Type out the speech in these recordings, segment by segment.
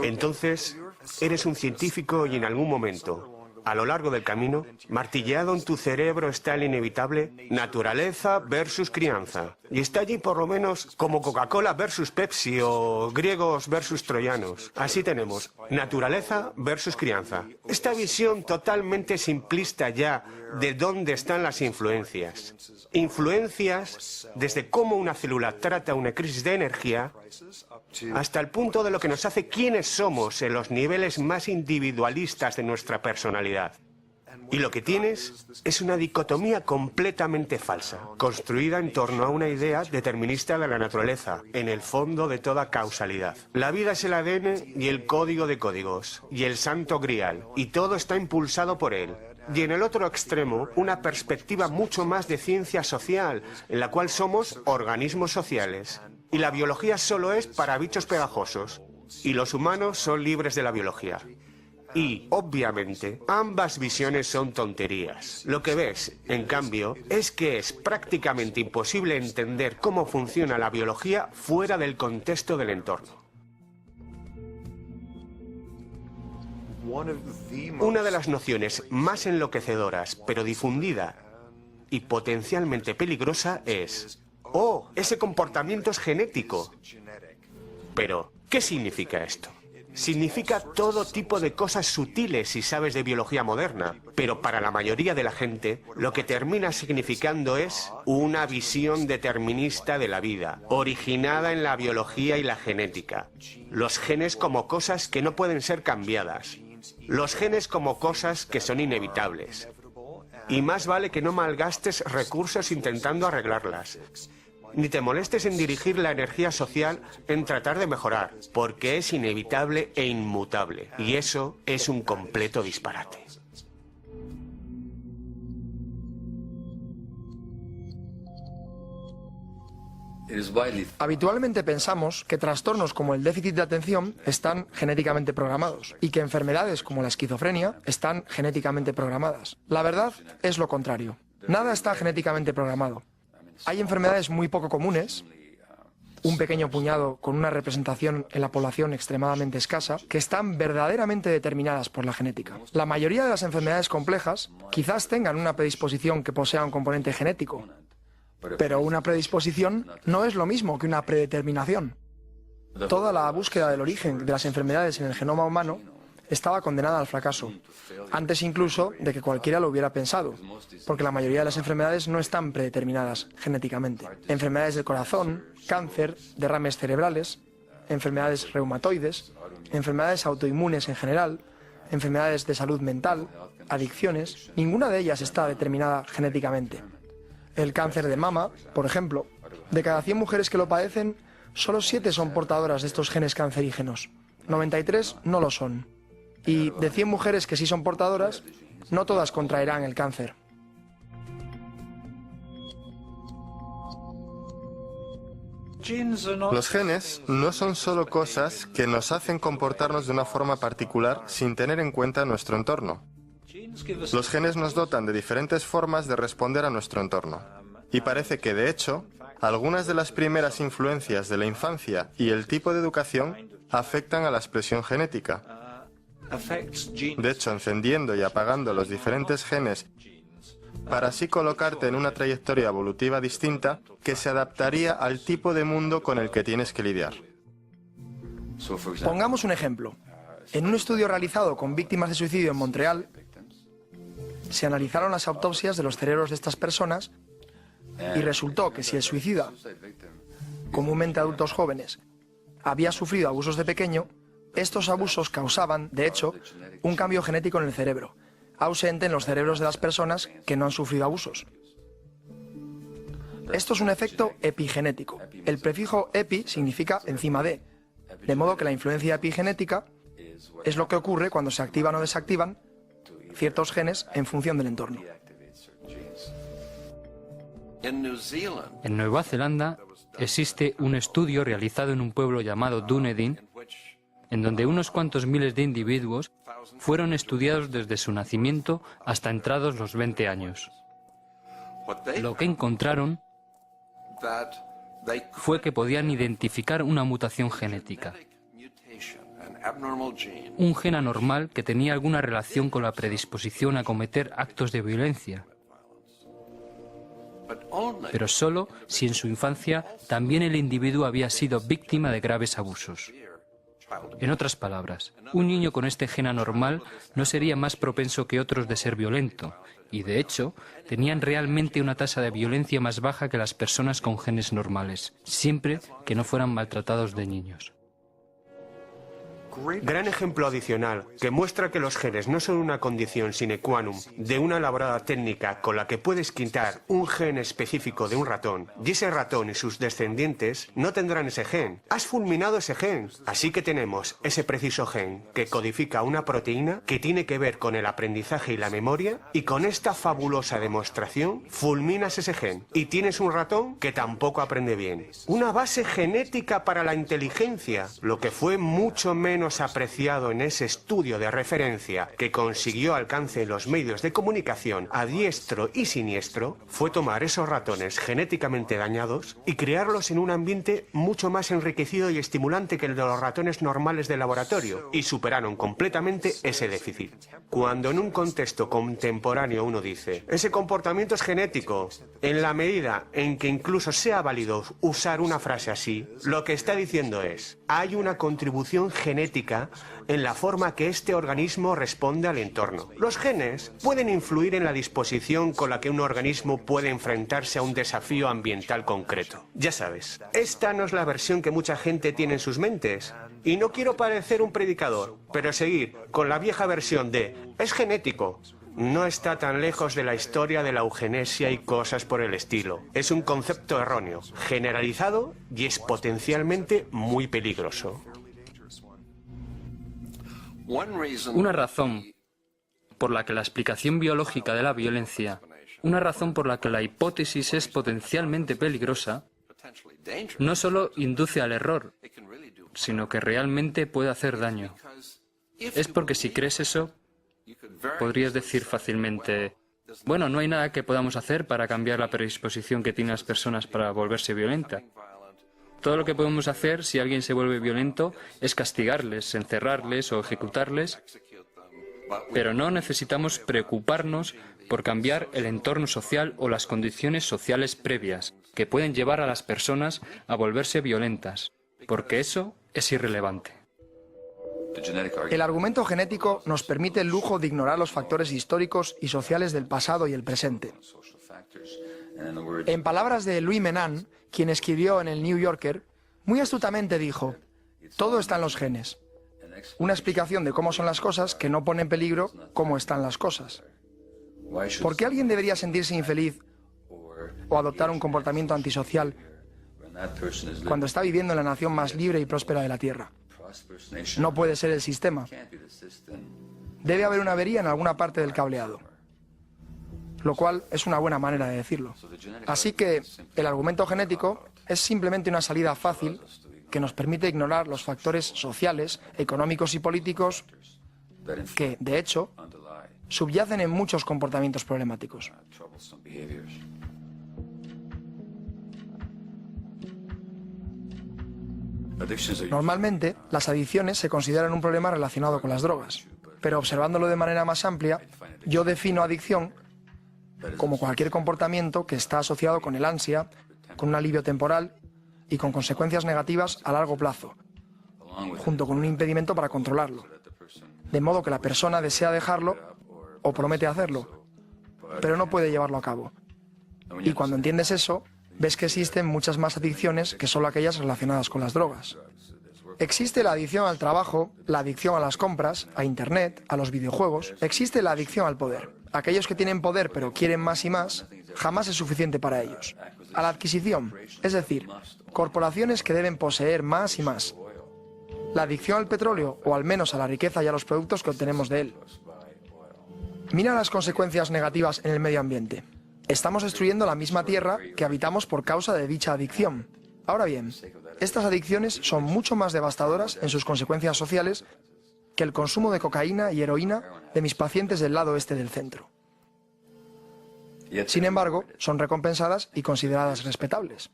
Entonces, eres un científico y en algún momento, a lo largo del camino, martilleado en tu cerebro está el inevitable naturaleza versus crianza. Y está allí por lo menos como Coca-Cola versus Pepsi o griegos versus troyanos. Así tenemos naturaleza versus crianza. Esta visión totalmente simplista ya de dónde están las influencias. Influencias desde cómo una célula trata una crisis de energía hasta el punto de lo que nos hace quiénes somos en los niveles más individualistas de nuestra personalidad. Y lo que tienes es una dicotomía completamente falsa, construida en torno a una idea determinista de la naturaleza, en el fondo de toda causalidad. La vida es el ADN y el código de códigos, y el santo grial, y todo está impulsado por él. Y en el otro extremo, una perspectiva mucho más de ciencia social, en la cual somos organismos sociales. Y la biología solo es para bichos pegajosos, y los humanos son libres de la biología. Y, obviamente, ambas visiones son tonterías. Lo que ves, en cambio, es que es prácticamente imposible entender cómo funciona la biología fuera del contexto del entorno. Una de las nociones más enloquecedoras, pero difundida y potencialmente peligrosa es: ¡oh, ese comportamiento es genético! Pero, ¿qué significa esto? Significa todo tipo de cosas sutiles si sabes de biología moderna, pero para la mayoría de la gente lo que termina significando es una visión determinista de la vida, originada en la biología y la genética. Los genes como cosas que no pueden ser cambiadas. Los genes como cosas que son inevitables. Y más vale que no malgastes recursos intentando arreglarlas. Ni te molestes en dirigir la energía social en tratar de mejorar, porque es inevitable e inmutable. Y eso es un completo disparate. Habitualmente pensamos que trastornos como el déficit de atención están genéticamente programados y que enfermedades como la esquizofrenia están genéticamente programadas. La verdad es lo contrario. Nada está genéticamente programado. Hay enfermedades muy poco comunes, un pequeño puñado con una representación en la población extremadamente escasa, que están verdaderamente determinadas por la genética. La mayoría de las enfermedades complejas quizás tengan una predisposición que posea un componente genético, pero una predisposición no es lo mismo que una predeterminación. Toda la búsqueda del origen de las enfermedades en el genoma humano estaba condenada al fracaso, antes incluso de que cualquiera lo hubiera pensado, porque la mayoría de las enfermedades no están predeterminadas genéticamente. Enfermedades del corazón, cáncer, derrames cerebrales, enfermedades reumatoides, enfermedades autoinmunes en general, enfermedades de salud mental, adicciones, ninguna de ellas está determinada genéticamente. El cáncer de mama, por ejemplo, de cada 100 mujeres que lo padecen, solo 7 son portadoras de estos genes cancerígenos, 93 no lo son. Y de 100 mujeres que sí son portadoras, no todas contraerán el cáncer. Los genes no son solo cosas que nos hacen comportarnos de una forma particular sin tener en cuenta nuestro entorno. Los genes nos dotan de diferentes formas de responder a nuestro entorno. Y parece que, de hecho, algunas de las primeras influencias de la infancia y el tipo de educación afectan a la expresión genética. De hecho, encendiendo y apagando los diferentes genes para así colocarte en una trayectoria evolutiva distinta que se adaptaría al tipo de mundo con el que tienes que lidiar. Pongamos un ejemplo. En un estudio realizado con víctimas de suicidio en Montreal, se analizaron las autopsias de los cerebros de estas personas y resultó que si el suicida, comúnmente adultos jóvenes, había sufrido abusos de pequeño, estos abusos causaban, de hecho, un cambio genético en el cerebro, ausente en los cerebros de las personas que no han sufrido abusos. Esto es un efecto epigenético. El prefijo epi significa encima de modo que la influencia epigenética es lo que ocurre cuando se activan o desactivan ciertos genes en función del entorno. En Nueva Zelanda existe un estudio realizado en un pueblo llamado Dunedin, en donde unos cuantos miles de individuos fueron estudiados desde su nacimiento hasta entrados los 20 años. Lo que encontraron fue que podían identificar una mutación genética. un gen anormal que tenía alguna relación con la predisposición a cometer actos de violencia, pero solo si en su infancia también el individuo había sido víctima de graves abusos. En otras palabras, un niño con este gen anormal no sería más propenso que otros de ser violento, y de hecho, tenían realmente una tasa de violencia más baja que las personas con genes normales, siempre que no fueran maltratados de niños. Gran ejemplo adicional que muestra que los genes no son una condición sine qua non de una elaborada técnica con la que puedes quitar un gen específico de un ratón, y ese ratón y sus descendientes no tendrán ese gen. Has fulminado ese gen. Así que tenemos ese preciso gen que codifica una proteína que tiene que ver con el aprendizaje y la memoria, y con esta fabulosa demostración fulminas ese gen y tienes un ratón que tampoco aprende bien. Una base genética para la inteligencia, lo que fue mucho menos apreciado en ese estudio de referencia que consiguió alcance en los medios de comunicación a diestro y siniestro, fue tomar esos ratones genéticamente dañados y crearlos en un ambiente mucho más enriquecido y estimulante que el de los ratones normales de laboratorio, y superaron completamente ese déficit. Cuando en un contexto contemporáneo uno dice, ese comportamiento es genético, en la medida en que incluso sea válido usar una frase así, lo que está diciendo es, hay una contribución genética en la forma que este organismo responde al entorno. Los genes pueden influir en la disposición con la que un organismo puede enfrentarse a un desafío ambiental concreto. Ya sabes, esta no es la versión que mucha gente tiene en sus mentes. Y no quiero parecer un predicador, pero seguir con la vieja versión de «es genético». No está tan lejos de la historia de la eugenesia y cosas por el estilo. Es un concepto erróneo, generalizado y es potencialmente muy peligroso. Una razón por la que la explicación biológica de la violencia, una razón por la que la hipótesis es potencialmente peligrosa, no solo induce al error, sino que realmente puede hacer daño. Es porque si crees eso, podrías decir fácilmente, bueno, no hay nada que podamos hacer para cambiar la predisposición que tienen las personas para volverse violentas. Todo lo que podemos hacer si alguien se vuelve violento es castigarles, encerrarles o ejecutarles, pero no necesitamos preocuparnos por cambiar el entorno social o las condiciones sociales previas que pueden llevar a las personas a volverse violentas, porque eso es irrelevante. El argumento genético nos permite el lujo de ignorar los factores históricos y sociales del pasado y el presente. En palabras de Louis Menand, quien escribió en el New Yorker, muy astutamente dijo, todo está en los genes. Una explicación de cómo son las cosas que no pone en peligro cómo están las cosas. ¿Por qué alguien debería sentirse infeliz o adoptar un comportamiento antisocial cuando está viviendo en la nación más libre y próspera de la Tierra? No puede ser el sistema. Debe haber una avería en alguna parte del cableado. Lo cual es una buena manera de decirlo. Así que el argumento genético es simplemente una salida fácil que nos permite ignorar los factores sociales, económicos y políticos que, de hecho, subyacen en muchos comportamientos problemáticos. Normalmente, las adicciones se consideran un problema relacionado con las drogas, pero observándolo de manera más amplia, yo defino adicción como cualquier comportamiento que está asociado con el ansia, con un alivio temporal y con consecuencias negativas a largo plazo, junto con un impedimento para controlarlo, de modo que la persona desea dejarlo o promete hacerlo, pero no puede llevarlo a cabo. Y cuando entiendes eso, ves que existen muchas más adicciones que solo aquellas relacionadas con las drogas. Existe la adicción al trabajo, la adicción a las compras, a Internet, a los videojuegos. Existe la adicción al poder. Aquellos que tienen poder pero quieren más y más, jamás es suficiente para ellos. A la adquisición, es decir, corporaciones que deben poseer más y más. La adicción al petróleo, o al menos a la riqueza y a los productos que obtenemos de él. Mira las consecuencias negativas en el medio ambiente. Estamos destruyendo la misma tierra que habitamos por causa de dicha adicción. Ahora bien, estas adicciones son mucho más devastadoras en sus consecuencias sociales que el consumo de cocaína y heroína de mis pacientes del lado este del centro. Sin embargo, son recompensadas y consideradas respetables.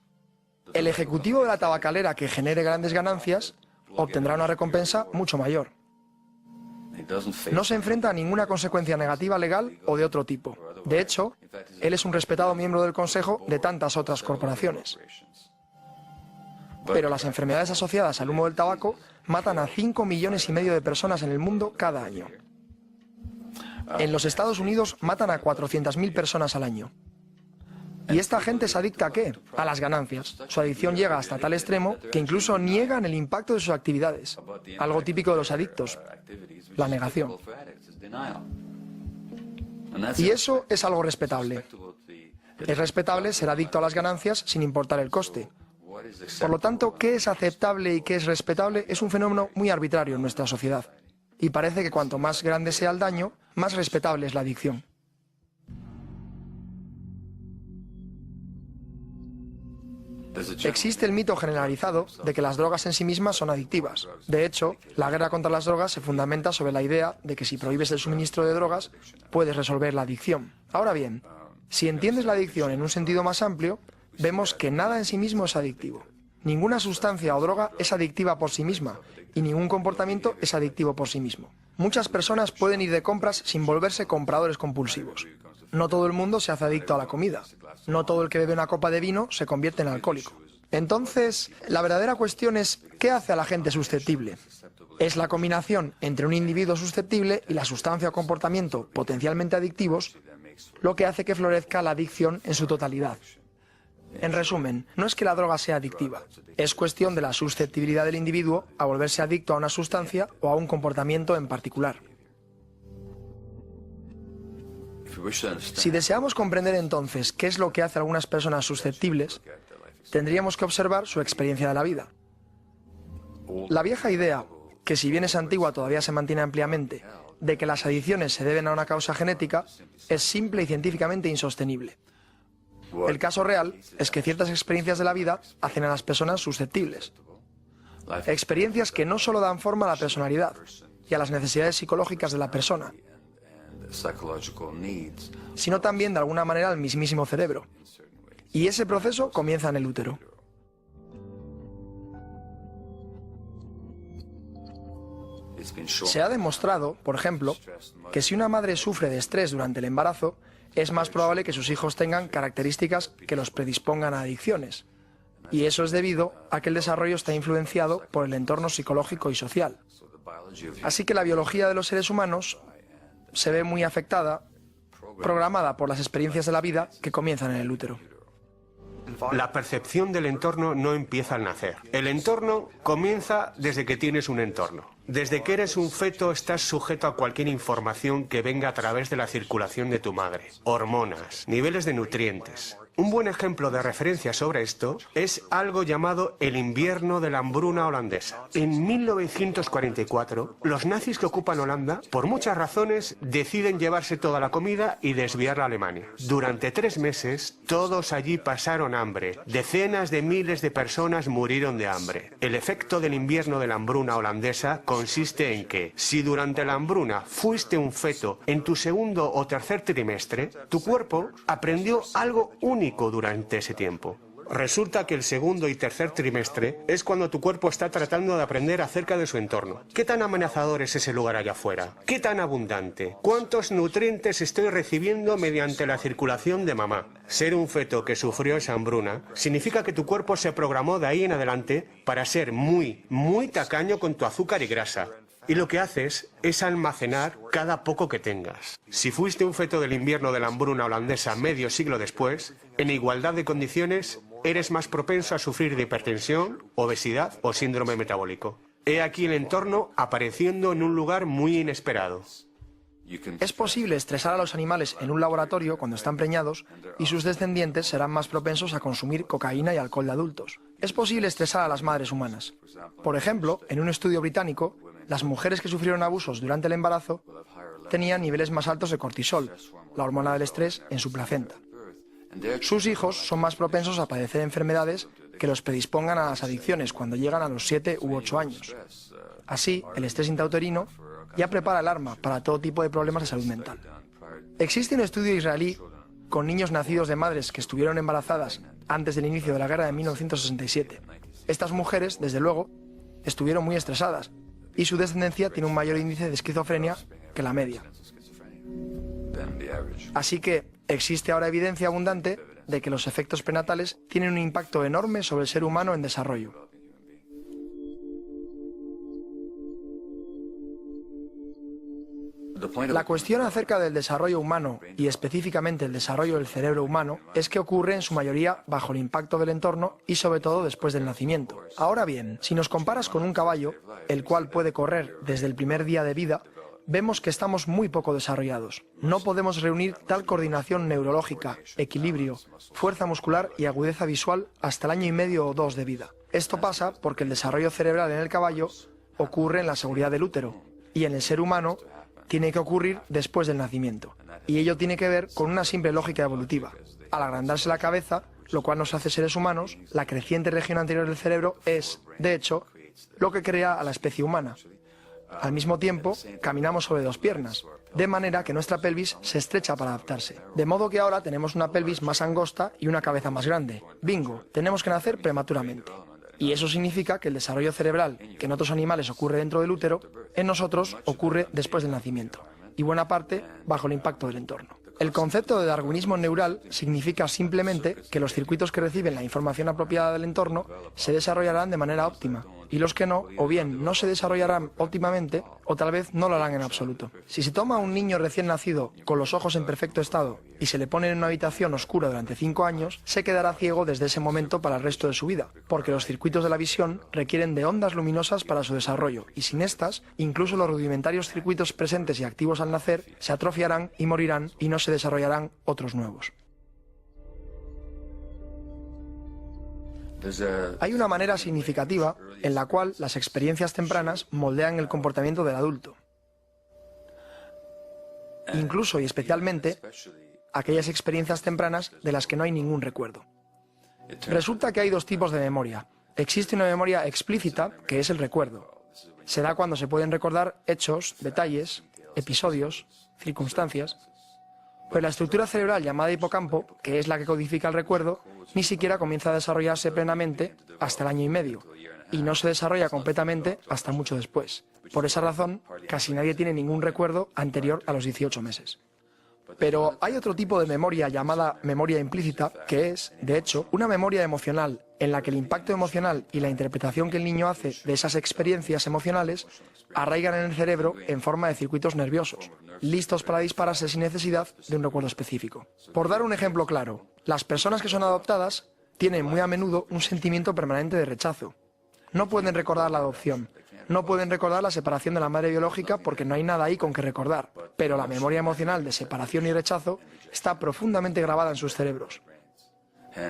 El ejecutivo de la tabacalera que genere grandes ganancias obtendrá una recompensa mucho mayor. No se enfrenta a ninguna consecuencia negativa legal o de otro tipo. De hecho, él es un respetado miembro del consejo de tantas otras corporaciones. Pero las enfermedades asociadas al humo del tabaco matan a 5,5 millones de personas en el mundo cada año. En los Estados Unidos matan a 400.000 personas al año. ¿Y esta gente es adicta a qué? A las ganancias. Su adicción llega hasta tal extremo que incluso niegan el impacto de sus actividades. Algo típico de los adictos, la negación. Y eso es algo respetable. Es respetable ser adicto a las ganancias sin importar el coste. Por lo tanto, ¿qué es aceptable y qué es respetable? Es un fenómeno muy arbitrario en nuestra sociedad. Y parece que cuanto más grande sea el daño, más respetable es la adicción. Existe el mito generalizado de que las drogas en sí mismas son adictivas. De hecho, la guerra contra las drogas se fundamenta sobre la idea de que si prohíbes el suministro de drogas, puedes resolver la adicción. Ahora bien, si entiendes la adicción en un sentido más amplio, vemos que nada en sí mismo es adictivo. Ninguna sustancia o droga es adictiva por sí misma y ningún comportamiento es adictivo por sí mismo. Muchas personas pueden ir de compras sin volverse compradores compulsivos. No todo el mundo se hace adicto a la comida. No todo el que bebe una copa de vino se convierte en alcohólico. Entonces, la verdadera cuestión es, ¿qué hace a la gente susceptible? Es la combinación entre un individuo susceptible y la sustancia o comportamiento potencialmente adictivos lo que hace que florezca la adicción en su totalidad. En resumen, no es que la droga sea adictiva, es cuestión de la susceptibilidad del individuo a volverse adicto a una sustancia o a un comportamiento en particular. Si deseamos comprender entonces qué es lo que hace a algunas personas susceptibles, tendríamos que observar su experiencia de la vida. La vieja idea, que si bien es antigua todavía se mantiene ampliamente, de que las adicciones se deben a una causa genética, es simple y científicamente insostenible. El caso real es que ciertas experiencias de la vida hacen a las personas susceptibles. Experiencias que no solo dan forma a la personalidad y a las necesidades psicológicas de la persona, sino también de alguna manera al mismísimo cerebro. Y ese proceso comienza en el útero. Se ha demostrado, por ejemplo, que si una madre sufre de estrés durante el embarazo, es más probable que sus hijos tengan características que los predispongan a adicciones. Y eso es debido a que el desarrollo está influenciado por el entorno psicológico y social. Así que la biología de los seres humanos se ve muy afectada, programada por las experiencias de la vida que comienzan en el útero. La percepción del entorno no empieza al nacer. El entorno comienza desde que tienes un entorno. Desde que eres un feto estás sujeto a cualquier información que venga a través de la circulación de tu madre. Hormonas, niveles de nutrientes. Un buen ejemplo de referencia sobre esto es algo llamado el invierno de la hambruna holandesa. En 1944, los nazis que ocupan Holanda, por muchas razones, deciden llevarse toda la comida y desviarla a Alemania. Durante 3 meses, todos allí pasaron hambre. Decenas de miles de personas murieron de hambre. El efecto del invierno de la hambruna holandesa consiste en que, si durante la hambruna fuiste un feto en tu segundo o tercer trimestre, tu cuerpo aprendió algo único durante ese tiempo. Resulta que el segundo y tercer trimestre es cuando tu cuerpo está tratando de aprender acerca de su entorno. ¿Qué tan amenazador es ese lugar allá afuera? ¿Qué tan abundante? ¿Cuántos nutrientes estoy recibiendo mediante la circulación de mamá? Ser un feto que sufrió esa hambruna significa que tu cuerpo se programó de ahí en adelante para ser muy tacaño con tu azúcar y grasa. Y lo que haces es almacenar cada poco que tengas. Si fuiste un feto del invierno de la hambruna holandesa medio siglo después, en igualdad de condiciones, eres más propenso a sufrir de hipertensión, obesidad o síndrome metabólico. He aquí el entorno apareciendo en un lugar muy inesperado. Es posible estresar a los animales en un laboratorio cuando están preñados y sus descendientes serán más propensos a consumir cocaína y alcohol de adultos. Es posible estresar a las madres humanas. Por ejemplo, en un estudio británico, las mujeres que sufrieron abusos durante el embarazo tenían niveles más altos de cortisol, la hormona del estrés, en su placenta. Sus hijos son más propensos a padecer enfermedades que los predispongan a las adicciones cuando llegan a los 7 u 8 años. Así, el estrés intrauterino ya prepara el arma para todo tipo de problemas de salud mental. Existe un estudio israelí con niños nacidos de madres que estuvieron embarazadas antes del inicio de la guerra de 1967. Estas mujeres, desde luego, estuvieron muy estresadas y su descendencia tiene un mayor índice de esquizofrenia que la media. Así que existe ahora evidencia abundante de que los efectos prenatales tienen un impacto enorme sobre el ser humano en desarrollo. La cuestión acerca del desarrollo humano, y específicamente el desarrollo del cerebro humano, es que ocurre en su mayoría bajo el impacto del entorno y sobre todo después del nacimiento. Ahora bien, si nos comparas con un caballo, el cual puede correr desde el primer día de vida, vemos que estamos muy poco desarrollados. No podemos reunir tal coordinación neurológica, equilibrio, fuerza muscular y agudeza visual hasta el año y medio o 2 de vida. Esto pasa porque el desarrollo cerebral en el caballo ocurre en la seguridad del útero, y en el ser humano tiene que ocurrir después del nacimiento. Y ello tiene que ver con una simple lógica evolutiva. Al agrandarse la cabeza, lo cual nos hace seres humanos, la creciente región anterior del cerebro es, de hecho, lo que crea a la especie humana. Al mismo tiempo, caminamos sobre 2 piernas, de manera que nuestra pelvis se estrecha para adaptarse. De modo que ahora tenemos una pelvis más angosta y una cabeza más grande. Bingo, tenemos que nacer prematuramente. Y eso significa que el desarrollo cerebral, que en otros animales ocurre dentro del útero, en nosotros ocurre después del nacimiento, y buena parte bajo el impacto del entorno. El concepto de darwinismo neural significa simplemente que los circuitos que reciben la información apropiada del entorno se desarrollarán de manera óptima, y los que no, o bien no se desarrollarán óptimamente, o tal vez no lo harán en absoluto. Si se toma a un niño recién nacido con los ojos en perfecto estado y se le pone en una habitación oscura durante 5 años, se quedará ciego desde ese momento para el resto de su vida, porque los circuitos de la visión requieren de ondas luminosas para su desarrollo, y sin estas, incluso los rudimentarios circuitos presentes y activos al nacer se atrofiarán y morirán y no se desarrollarán otros nuevos. Hay una manera significativa en la cual las experiencias tempranas moldean el comportamiento del adulto. Incluso y especialmente aquellas experiencias tempranas de las que no hay ningún recuerdo. Resulta que hay 2 tipos de memoria. Existe una memoria explícita, que es el recuerdo. Se da cuando se pueden recordar hechos, detalles, episodios, circunstancias. Pero la estructura cerebral llamada hipocampo, que es la que codifica el recuerdo, ni siquiera comienza a desarrollarse plenamente hasta el año y medio, y no se desarrolla completamente hasta mucho después. Por esa razón, casi nadie tiene ningún recuerdo anterior a los 18 meses. Pero hay otro tipo de memoria llamada memoria implícita, que es, de hecho, una memoria emocional, en la que el impacto emocional y la interpretación que el niño hace de esas experiencias emocionales arraigan en el cerebro en forma de circuitos nerviosos, listos para dispararse sin necesidad de un recuerdo específico. Por dar un ejemplo claro, las personas que son adoptadas tienen muy a menudo un sentimiento permanente de rechazo. No pueden recordar la adopción, no pueden recordar la separación de la madre biológica porque no hay nada ahí con que recordar, pero la memoria emocional de separación y rechazo está profundamente grabada en sus cerebros.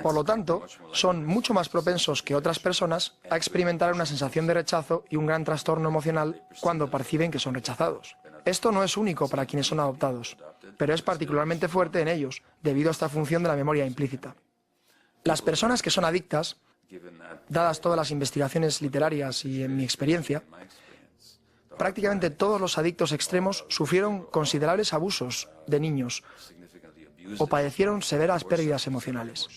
Por lo tanto, son mucho más propensos que otras personas a experimentar una sensación de rechazo y un gran trastorno emocional cuando perciben que son rechazados. Esto no es único para quienes son adoptados, pero es particularmente fuerte en ellos, debido a esta función de la memoria implícita. Las personas que son adictas, dadas todas las investigaciones literarias y en mi experiencia, prácticamente todos los adictos extremos sufrieron considerables abusos de niños o padecieron severas pérdidas emocionales.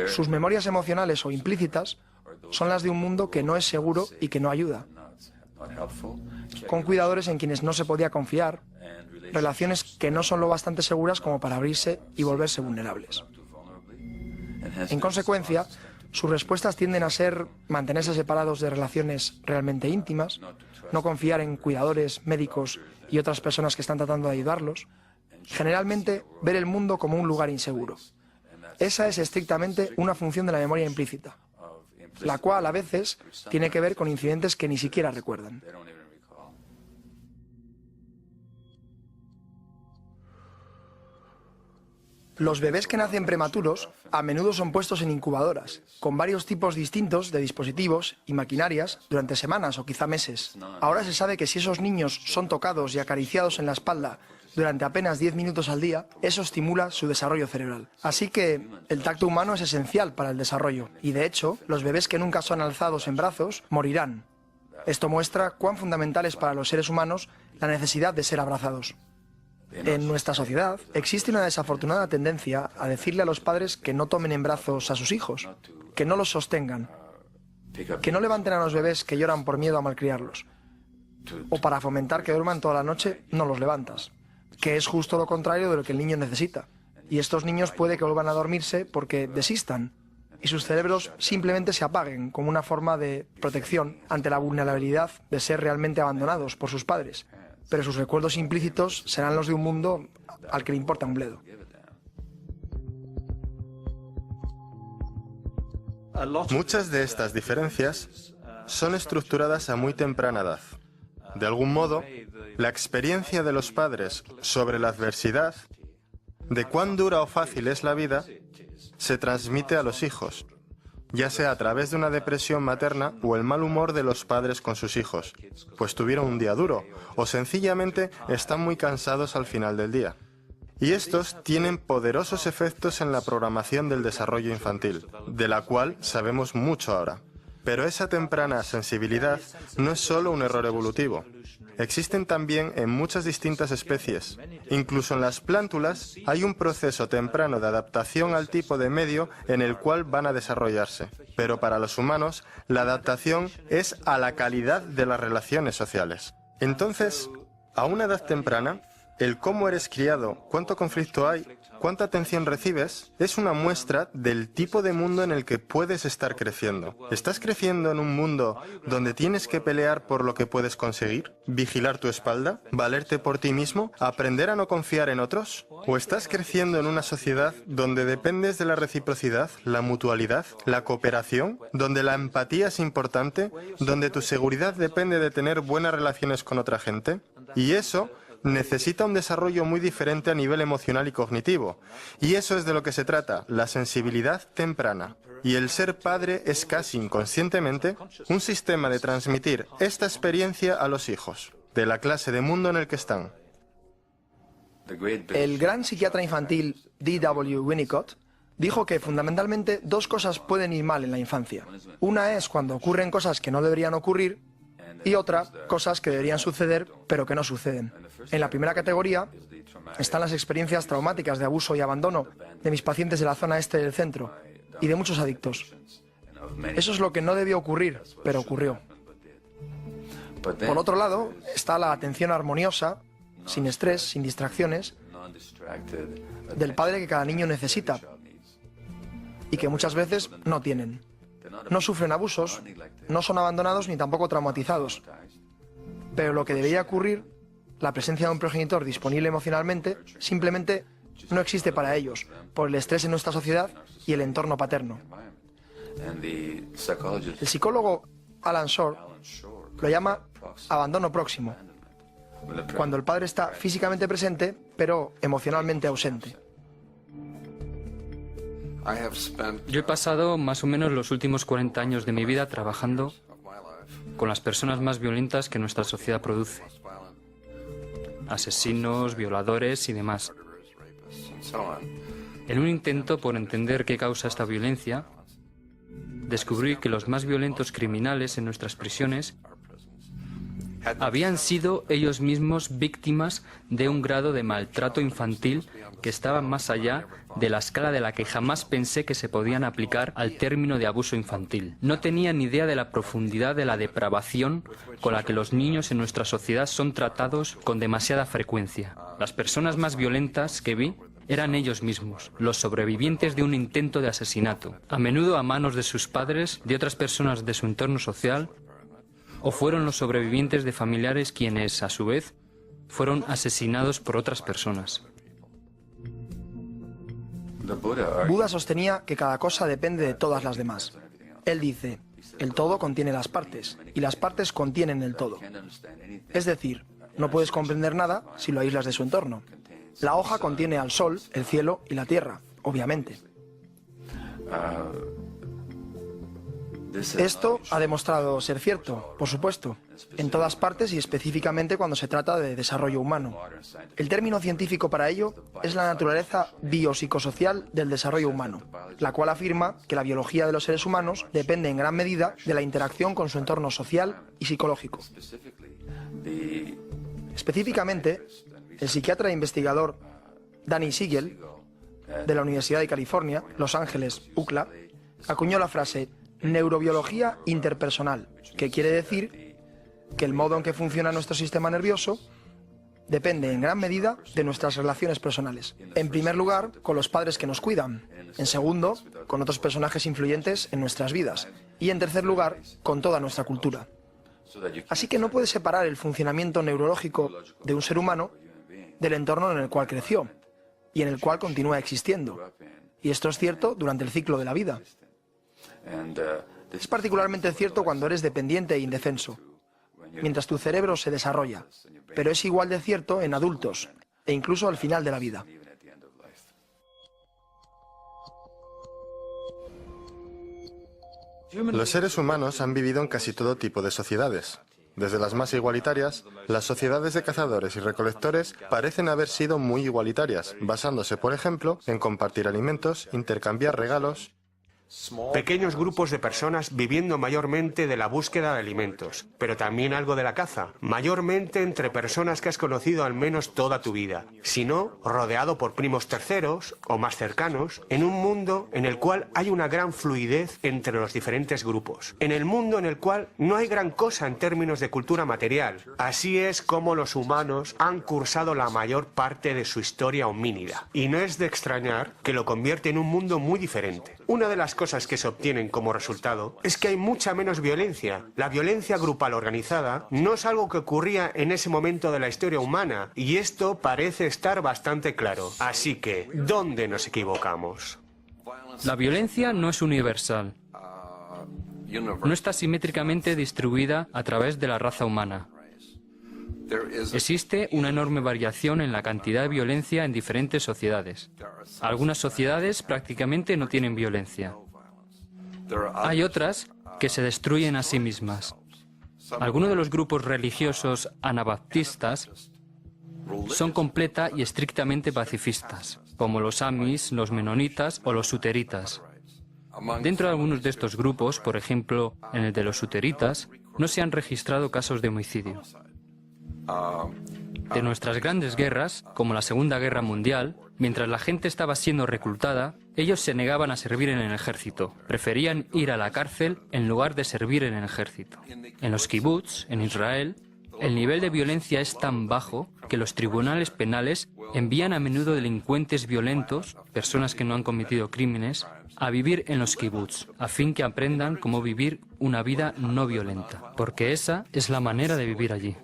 Sus memorias emocionales o implícitas son las de un mundo que no es seguro y que no ayuda, con cuidadores en quienes no se podía confiar, relaciones que no son lo bastante seguras como para abrirse y volverse vulnerables. En consecuencia, sus respuestas tienden a ser mantenerse separados de relaciones realmente íntimas, no confiar en cuidadores, médicos y otras personas que están tratando de ayudarlos, generalmente ver el mundo como un lugar inseguro. Esa es estrictamente una función de la memoria implícita, la cual a veces tiene que ver con incidentes que ni siquiera recuerdan. Los bebés que nacen prematuros a menudo son puestos en incubadoras, con varios tipos distintos de dispositivos y maquinarias durante semanas o quizá meses. Ahora se sabe que si esos niños son tocados y acariciados en la espalda durante apenas 10 minutos al día, eso estimula su desarrollo cerebral. Así que el tacto humano es esencial para el desarrollo, y de hecho, los bebés que nunca son alzados en brazos morirán. Esto muestra cuán fundamental es para los seres humanos la necesidad de ser abrazados. En nuestra sociedad existe una desafortunada tendencia a decirle a los padres que no tomen en brazos a sus hijos, que no los sostengan, Que no levanten a los bebés que lloran por miedo a malcriarlos. O para fomentar que duerman toda la noche, no los levantas. Que es justo lo contrario de lo que el niño necesita. Y estos niños puede que vuelvan a dormirse porque desistan y sus cerebros simplemente se apaguen como una forma de protección ante la vulnerabilidad de ser realmente abandonados por sus padres. Pero sus recuerdos implícitos serán los de un mundo al que le importa un bledo. Muchas de estas diferencias son estructuradas a muy temprana edad. De algún modo, la experiencia de los padres sobre la adversidad, de cuán dura o fácil es la vida, se transmite a los hijos, ya sea a través de una depresión materna o el mal humor de los padres con sus hijos, pues tuvieron un día duro o sencillamente están muy cansados al final del día. Y estos tienen poderosos efectos en la programación del desarrollo infantil, de la cual sabemos mucho ahora. Pero esa temprana sensibilidad no es solo un error evolutivo. Existen también en muchas distintas especies. Incluso en las plántulas hay un proceso temprano de adaptación al tipo de medio en el cual van a desarrollarse. Pero para los humanos, la adaptación es a la calidad de las relaciones sociales. Entonces, a una edad temprana, el cómo eres criado, cuánto conflicto hay, cuánta atención recibes, es una muestra del tipo de mundo en el que puedes estar creciendo. ¿Estás creciendo en un mundo donde tienes que pelear por lo que puedes conseguir? ¿Vigilar tu espalda? ¿Valerte por ti mismo? ¿Aprender a no confiar en otros? ¿O estás creciendo en una sociedad donde dependes de la reciprocidad, la mutualidad, la cooperación, donde la empatía es importante, donde tu seguridad depende de tener buenas relaciones con otra gente? Y eso necesita un desarrollo muy diferente a nivel emocional y cognitivo. Y eso es de lo que se trata, la sensibilidad temprana. Y el ser padre es casi inconscientemente un sistema de transmitir esta experiencia a los hijos, de la clase de mundo en el que están. El gran psiquiatra infantil D.W. Winnicott dijo que fundamentalmente dos cosas pueden ir mal en la infancia. Una es cuando ocurren cosas que no deberían ocurrir y otra, cosas que deberían suceder pero que no suceden. En la primera categoría están las experiencias traumáticas de abuso y abandono de mis pacientes de la zona este del centro y de muchos adictos. Eso es lo que no debió ocurrir, pero ocurrió. Por otro lado, está la atención armoniosa, sin estrés, sin distracciones, del padre que cada niño necesita y que muchas veces no tienen. No sufren abusos, no son abandonados ni tampoco traumatizados. Pero lo que debería ocurrir, la presencia de un progenitor disponible emocionalmente, simplemente no existe para ellos, por el estrés en nuestra sociedad y el entorno paterno. El psicólogo Alan Shore lo llama abandono próximo, cuando el padre está físicamente presente, pero emocionalmente ausente. Yo he pasado más o menos los últimos 40 años de mi vida trabajando con las personas más violentas que nuestra sociedad produce. Asesinos, violadores y demás. En un intento por entender qué causa esta violencia, descubrí que los más violentos criminales en nuestras prisiones habían sido ellos mismos víctimas de un grado de maltrato infantil que estaba más allá de la escala de la que jamás pensé que se podían aplicar al término de abuso infantil. No tenía ni idea de la profundidad de la depravación con la que los niños en nuestra sociedad son tratados con demasiada frecuencia. Las personas más violentas que vi eran ellos mismos, los sobrevivientes de un intento de asesinato, a menudo a manos de sus padres, de otras personas de su entorno social, o fueron los sobrevivientes de familiares quienes, a su vez, fueron asesinados por otras personas. Buda sostenía que cada cosa depende de todas las demás. Él dice, el todo contiene las partes, y las partes contienen el todo. Es decir, no puedes comprender nada si lo aíslas de su entorno. La hoja contiene al sol, el cielo y la tierra, obviamente. Esto ha demostrado ser cierto, por supuesto, en todas partes y específicamente cuando se trata de desarrollo humano. El término científico para ello es la naturaleza biopsicosocial del desarrollo humano, la cual afirma que la biología de los seres humanos depende en gran medida de la interacción con su entorno social y psicológico. Específicamente, el psiquiatra e investigador Danny Siegel, de la Universidad de California, Los Ángeles, UCLA, acuñó la frase neurobiología interpersonal, que quiere decir que el modo en que funciona nuestro sistema nervioso depende en gran medida de nuestras relaciones personales. En primer lugar, con los padres que nos cuidan. En segundo, con otros personajes influyentes en nuestras vidas. Y en tercer lugar, con toda nuestra cultura. Así que no puedes separar el funcionamiento neurológico de un ser humano del entorno en el cual creció y en el cual continúa existiendo. Y esto es cierto durante el ciclo de la vida. Es particularmente cierto cuando eres dependiente e indefenso, mientras tu cerebro se desarrolla, pero es igual de cierto en adultos e incluso al final de la vida. Los seres humanos han vivido en casi todo tipo de sociedades. Desde las más igualitarias, las sociedades de cazadores y recolectores parecen haber sido muy igualitarias, basándose, por ejemplo, en compartir alimentos, intercambiar regalos. Pequeños grupos de personas viviendo mayormente de la búsqueda de alimentos, pero también algo de la caza, mayormente entre personas que has conocido al menos toda tu vida, si no, rodeado por primos terceros o más cercanos, en un mundo en el cual hay una gran fluidez entre los diferentes grupos, en el mundo en el cual no hay gran cosa en términos de cultura material. Así es como los humanos han cursado la mayor parte de su historia homínida, y no es de extrañar que lo convierte en un mundo muy diferente. Una de las cosas que se obtienen como resultado es que hay mucha menos violencia. La violencia grupal organizada no es algo que ocurría en ese momento de la historia humana, y esto parece estar bastante claro. Así que, ¿dónde nos equivocamos? La violencia no es universal. No está simétricamente distribuida a través de la raza humana. Existe una enorme variación en la cantidad de violencia en diferentes sociedades. Algunas sociedades prácticamente no tienen violencia. Hay otras que se destruyen a sí mismas. Algunos de los grupos religiosos anabaptistas son completa y estrictamente pacifistas, como los amis, los menonitas o los suteritas. Dentro de algunos de estos grupos, por ejemplo, en el de los suteritas, no se han registrado casos de homicidio. De nuestras grandes guerras, como la Segunda Guerra Mundial, mientras la gente estaba siendo reclutada, ellos se negaban a servir en el ejército. Preferían ir a la cárcel en lugar de servir en el ejército. En los kibbutz, en Israel, el nivel de violencia es tan bajo que los tribunales penales envían a menudo delincuentes violentos, personas que no han cometido crímenes, a vivir en los kibbutz, a fin que aprendan cómo vivir una vida no violenta, porque esa es la manera de vivir allí.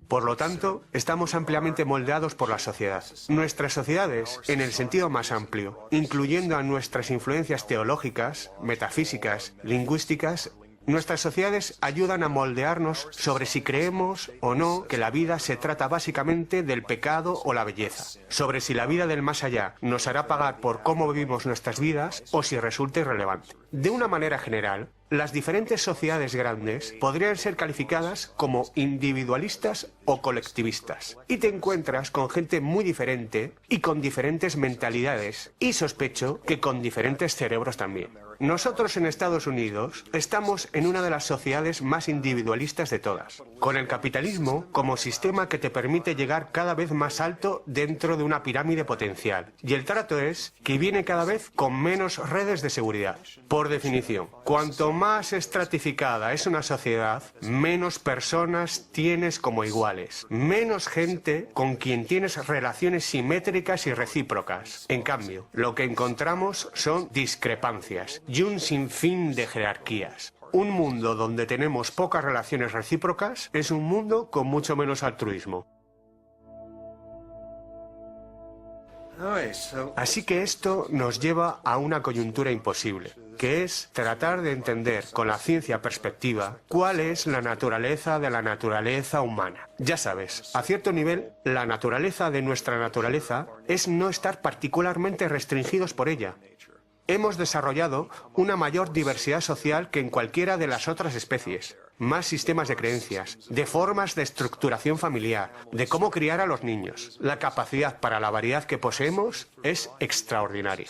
Por lo tanto, estamos ampliamente moldeados por la sociedad. Nuestras sociedades, en el sentido más amplio, incluyendo a nuestras influencias teológicas, metafísicas, lingüísticas, nuestras sociedades ayudan a moldearnos sobre si creemos o no que la vida se trata básicamente del pecado o la belleza, sobre si la vida del más allá nos hará pagar por cómo vivimos nuestras vidas o si resulta irrelevante. De una manera general, las diferentes sociedades grandes podrían ser calificadas como individualistas o colectivistas. Y te encuentras con gente muy diferente y con diferentes mentalidades, y sospecho que con diferentes cerebros también. Nosotros en Estados Unidos estamos en una de las sociedades más individualistas de todas, con el capitalismo como sistema que te permite llegar cada vez más alto dentro de una pirámide potencial. Y el trato es que viene cada vez con menos redes de seguridad. Por definición, cuanto más estratificada es una sociedad, menos personas tienes como iguales, menos gente con quien tienes relaciones simétricas y recíprocas. En cambio, lo que encontramos son discrepancias y un sinfín de jerarquías. Un mundo donde tenemos pocas relaciones recíprocas es un mundo con mucho menos altruismo. Así que esto nos lleva a una coyuntura imposible, que es tratar de entender con la ciencia perspectiva cuál es la naturaleza de la naturaleza humana. Ya sabes, a cierto nivel, la naturaleza de nuestra naturaleza es no estar particularmente restringidos por ella. Hemos desarrollado una mayor diversidad social que en cualquiera de las otras especies, más sistemas de creencias, de formas de estructuración familiar, de cómo criar a los niños. La capacidad para la variedad que poseemos es extraordinaria.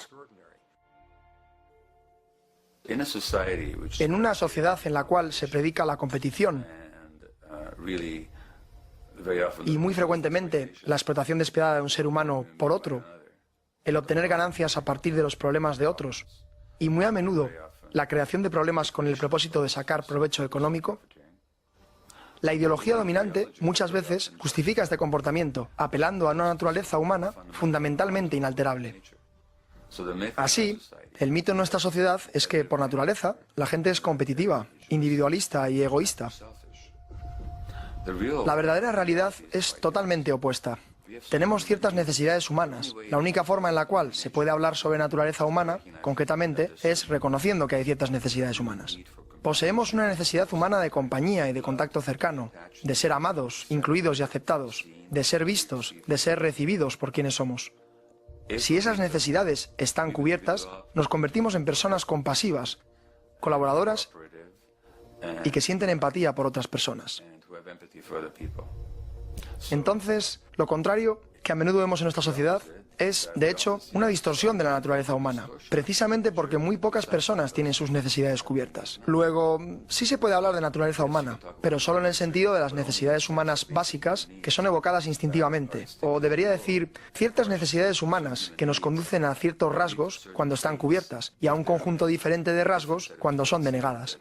En una sociedad en la cual se predica la competición y muy frecuentemente la explotación despiadada de un ser humano por otro, el obtener ganancias a partir de los problemas de otros, y muy a menudo la creación de problemas con el propósito de sacar provecho económico. La ideología dominante muchas veces justifica este comportamiento, apelando a una naturaleza humana fundamentalmente inalterable. Así, el mito en nuestra sociedad es que, por naturaleza, la gente es competitiva, individualista y egoísta. La verdadera realidad es totalmente opuesta. Tenemos ciertas necesidades humanas. La única forma en la cual se puede hablar sobre naturaleza humana, concretamente, es reconociendo que hay ciertas necesidades humanas. Poseemos una necesidad humana de compañía y de contacto cercano, de ser amados, incluidos y aceptados, de ser vistos, de ser recibidos por quienes somos. Si esas necesidades están cubiertas, nos convertimos en personas compasivas, colaboradoras y que sienten empatía por otras personas. Entonces, lo contrario que a menudo vemos en nuestra sociedad es, de hecho, una distorsión de la naturaleza humana, precisamente porque muy pocas personas tienen sus necesidades cubiertas. Luego, sí se puede hablar de naturaleza humana, pero solo en el sentido de las necesidades humanas básicas que son evocadas instintivamente, o debería decir, ciertas necesidades humanas que nos conducen a ciertos rasgos cuando están cubiertas y a un conjunto diferente de rasgos cuando son denegadas.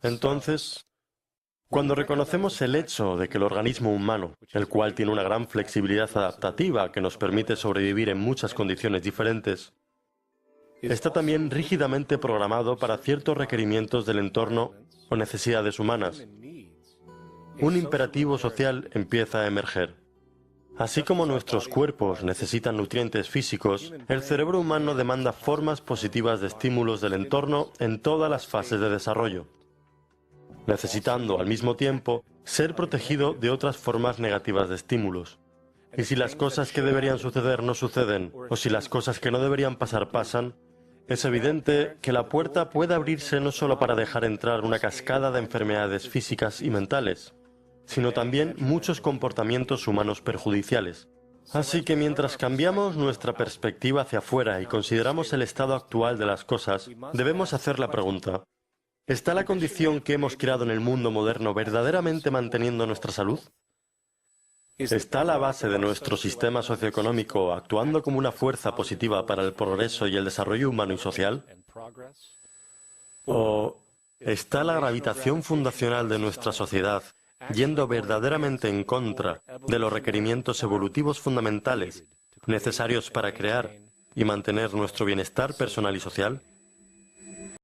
Entonces, cuando reconocemos el hecho de que el organismo humano, el cual tiene una gran flexibilidad adaptativa que nos permite sobrevivir en muchas condiciones diferentes, está también rígidamente programado para ciertos requerimientos del entorno o necesidades humanas, un imperativo social empieza a emerger. Así como nuestros cuerpos necesitan nutrientes físicos, el cerebro humano demanda formas positivas de estímulos del entorno en todas las fases de desarrollo, necesitando al mismo tiempo ser protegido de otras formas negativas de estímulos. Y si las cosas que deberían suceder no suceden, o si las cosas que no deberían pasar pasan, es evidente que la puerta puede abrirse no solo para dejar entrar una cascada de enfermedades físicas y mentales, sino también muchos comportamientos humanos perjudiciales. Así que mientras cambiamos nuestra perspectiva hacia afuera y consideramos el estado actual de las cosas, debemos hacer la pregunta: ¿está la condición que hemos creado en el mundo moderno verdaderamente manteniendo nuestra salud? ¿Está la base de nuestro sistema socioeconómico actuando como una fuerza positiva para el progreso y el desarrollo humano y social? ¿O está la gravitación fundacional de nuestra sociedad yendo verdaderamente en contra de los requerimientos evolutivos fundamentales necesarios para crear y mantener nuestro bienestar personal y social?